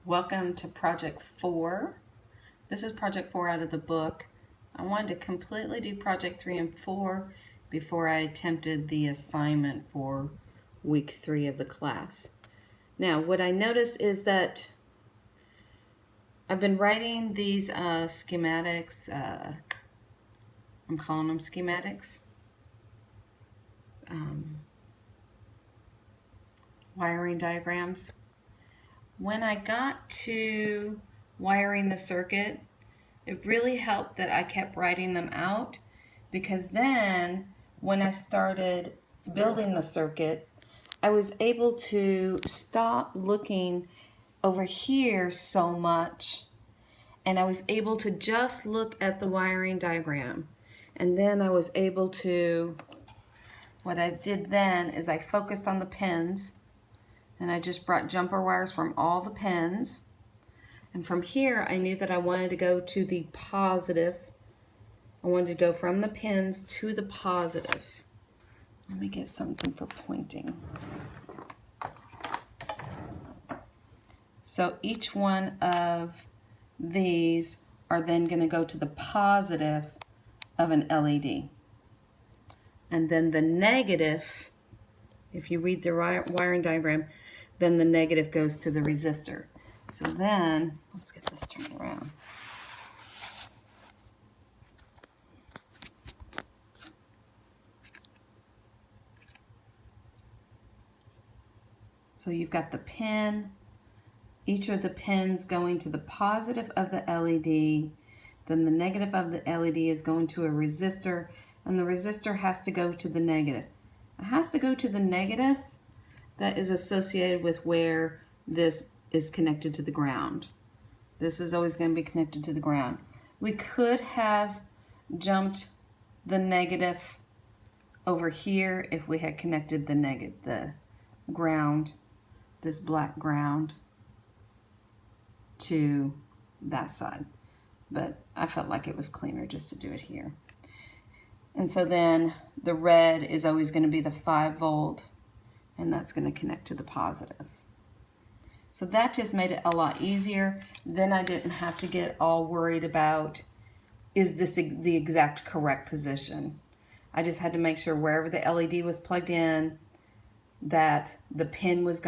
Welcome to Project 4. This is Project 4 out of the book. I wanted to completely do Project 3 and 4 before I attempted the assignment for week 3 of the class. Now, what I noticed is that I've been writing these schematics, I'm calling them schematics, wiring diagrams. When I got to wiring the circuit, it really helped that I kept writing them out, because then when I started building the circuit, I was able to stop looking over here so much, and I was able to just look at the wiring diagram. And then I was able to, what I did then is I focused on the pins, and I just brought jumper wires from all the pins. And from here, I knew that I wanted to go to the positive. I wanted to go from the pins to the positives. Let me get something for pointing. So each one of these are then going to go to the positive of an LED. And then the negative, if you read the wiring diagram, then the negative goes to the resistor. So then, let's get this turned around. So you've got the pin, each of the pins going to the positive of the LED, then the negative of the LED is going to a resistor, and the resistor has to go to the negative. It has to go to the negative that is associated with where this is connected to the ground. This is always going to be connected to the ground. We could have jumped the negative over here if we had connected the ground, this black ground, to that side. But I felt like it was cleaner just to do it here. And so then the red is always going to be the 5 volt, and that's going to connect to the positive. So that just made it a lot easier. Then I didn't have to get all worried about, is this the exact correct position? I just had to make sure wherever the LED was plugged in, that the pin was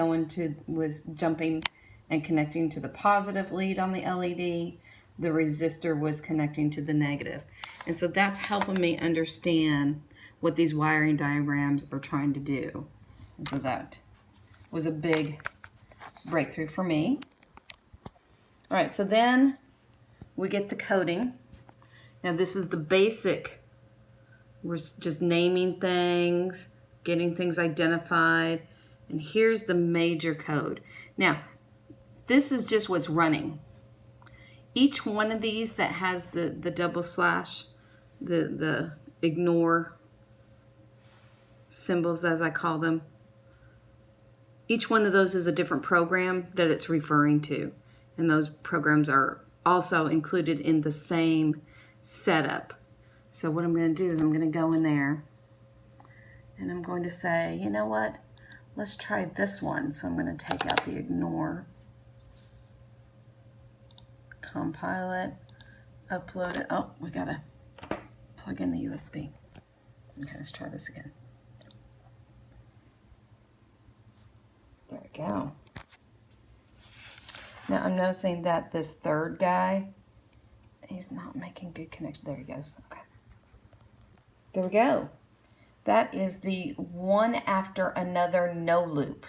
jumping and connecting to the positive lead on the LED. The resistor was connecting to the negative. And so that's helping me understand what these wiring diagrams are trying to do. And so that was a big breakthrough for me. All right, so then we get the coding. Now this is the basic. We're just naming things, getting things identified, and here's the major code. Now, this is just what's running. Each one of these that has the double slash, the ignore symbols as I call them, each one of those is a different program that it's referring to. And those programs are also included in the same setup. So what I'm going to do is I'm going to go in there and I'm going to say, you know what? Let's try this one. So I'm going to take out the ignore, compile it, upload it. Oh, we got to plug in the USB. Okay, let's try this again. There we go. Now I'm noticing that this third guy, he's not making good connection. There he goes. Okay. There we go. That is the one after another no loop.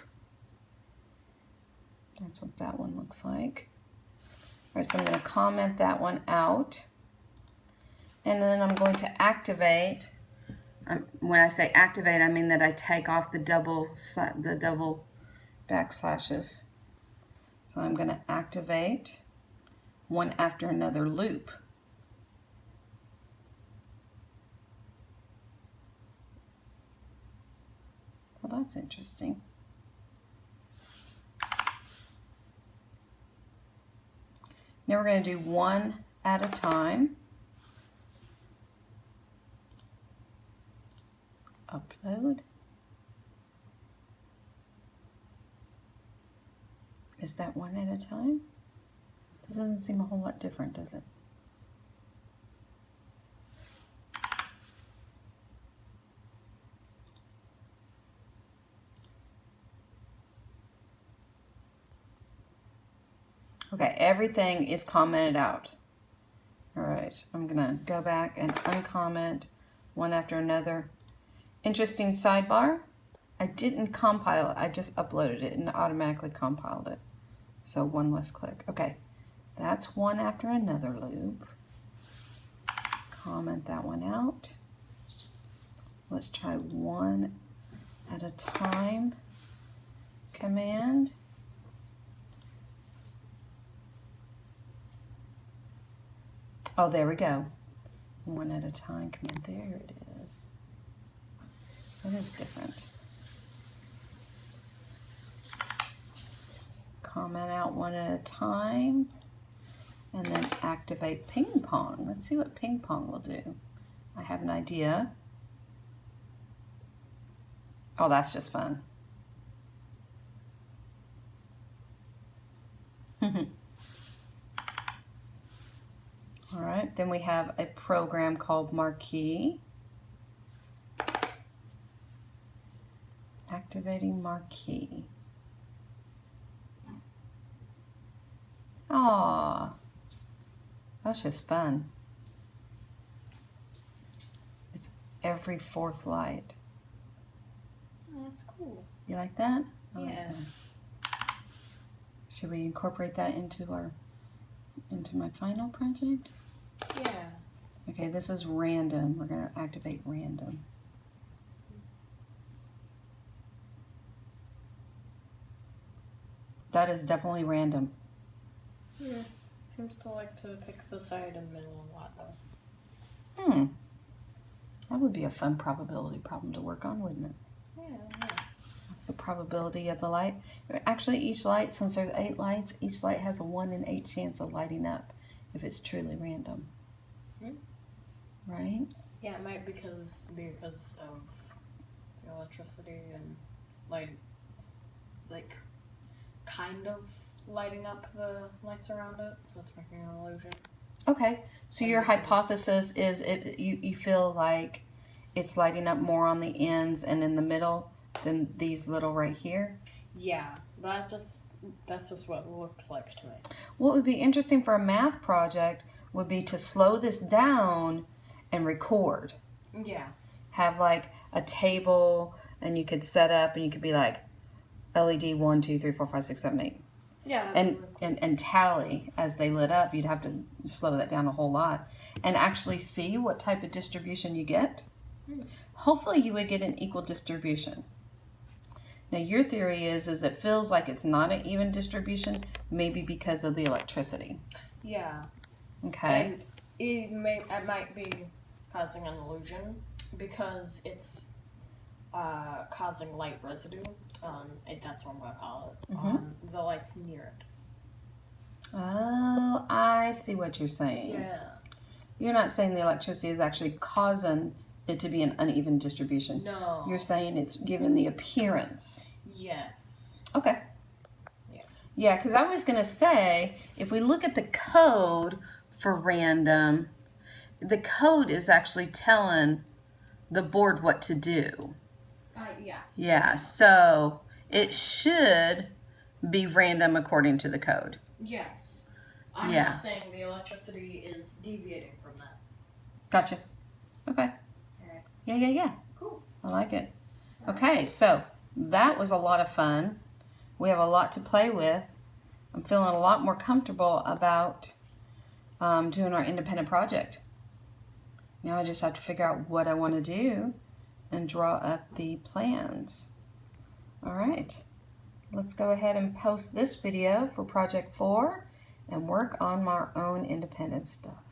That's what that one looks like. All right, so I'm going to comment that one out. And then I'm going to activate. When I say activate, I mean that I take off the double backslashes. So I'm going to activate one after another loop. Well, that's interesting. Now we're going to do one at a time. Upload. Is that one at a time? This doesn't seem a whole lot different, does it? Okay, everything is commented out. All right, I'm gonna go back and uncomment one after another. Interesting sidebar. I didn't compile it, I just uploaded it and automatically compiled it. So one less click. Okay, that's one after another loop. Comment that one out. Let's try one at a time command. Oh, there we go. One at a time command. There it is. That is different. Comment out one at a time. And then activate ping pong. Let's see what ping pong will do. I have an idea. Oh, that's just fun. All right, then we have a program called Marquee. Activating Marquee. Aww, that's just fun. It's every fourth light. Oh, that's cool. You like that? I Yeah. like that. Should we incorporate that into my final project? Yeah. Okay, this is random. We're going to activate random. That is definitely random. Yeah. Seems to like to pick the side and middle a lot though. That would be a fun probability problem to work on, wouldn't it? Yeah. What's the probability of the light? Actually, each light, since there's 8 lights, each light has a 1 in 8 chance of lighting up if it's truly random. Right? Yeah, it might be because of electricity and like kind of lighting up the lights around it, so it's making an illusion. Okay, so your hypothesis is you feel like it's lighting up more on the ends and in the middle than these little right here? Yeah, but that's just what it looks like to me. What would be interesting for a math project would be to slow this down and record. Yeah. Have like a table, and you could set up, and you could be like LED 1, 2, 3, 4, 5, 6, 7, 8. Yeah. And tally as they lit up. You'd have to slow that down a whole lot and actually see what type of distribution you get. Hopefully you would get an equal distribution. Now your theory is it feels like it's not an even distribution, maybe because of the electricity. Yeah. Okay. And it might be causing an illusion because it's causing light residue on, that's what I'm going to call it, on the lights near it. Oh, I see what you're saying. Yeah. You're not saying the electricity is actually causing it to be an uneven distribution. No. You're saying it's given the appearance. Yes. Okay. Yeah. Yeah, because I was going to say, if we look at the code for random, the code is actually telling the board what to do. Yeah. Yeah, so it should be random according to the code. Yes. I'm Yeah. not saying the electricity is deviating from that. Gotcha. Okay. Alright. Yeah. Cool. I like it. Okay, so that was a lot of fun. We have a lot to play with. I'm feeling a lot more comfortable about doing our independent project. Now I just have to figure out what I want to do and draw up the plans. All right, let's go ahead and post this video for project 4 and work on our own independent stuff.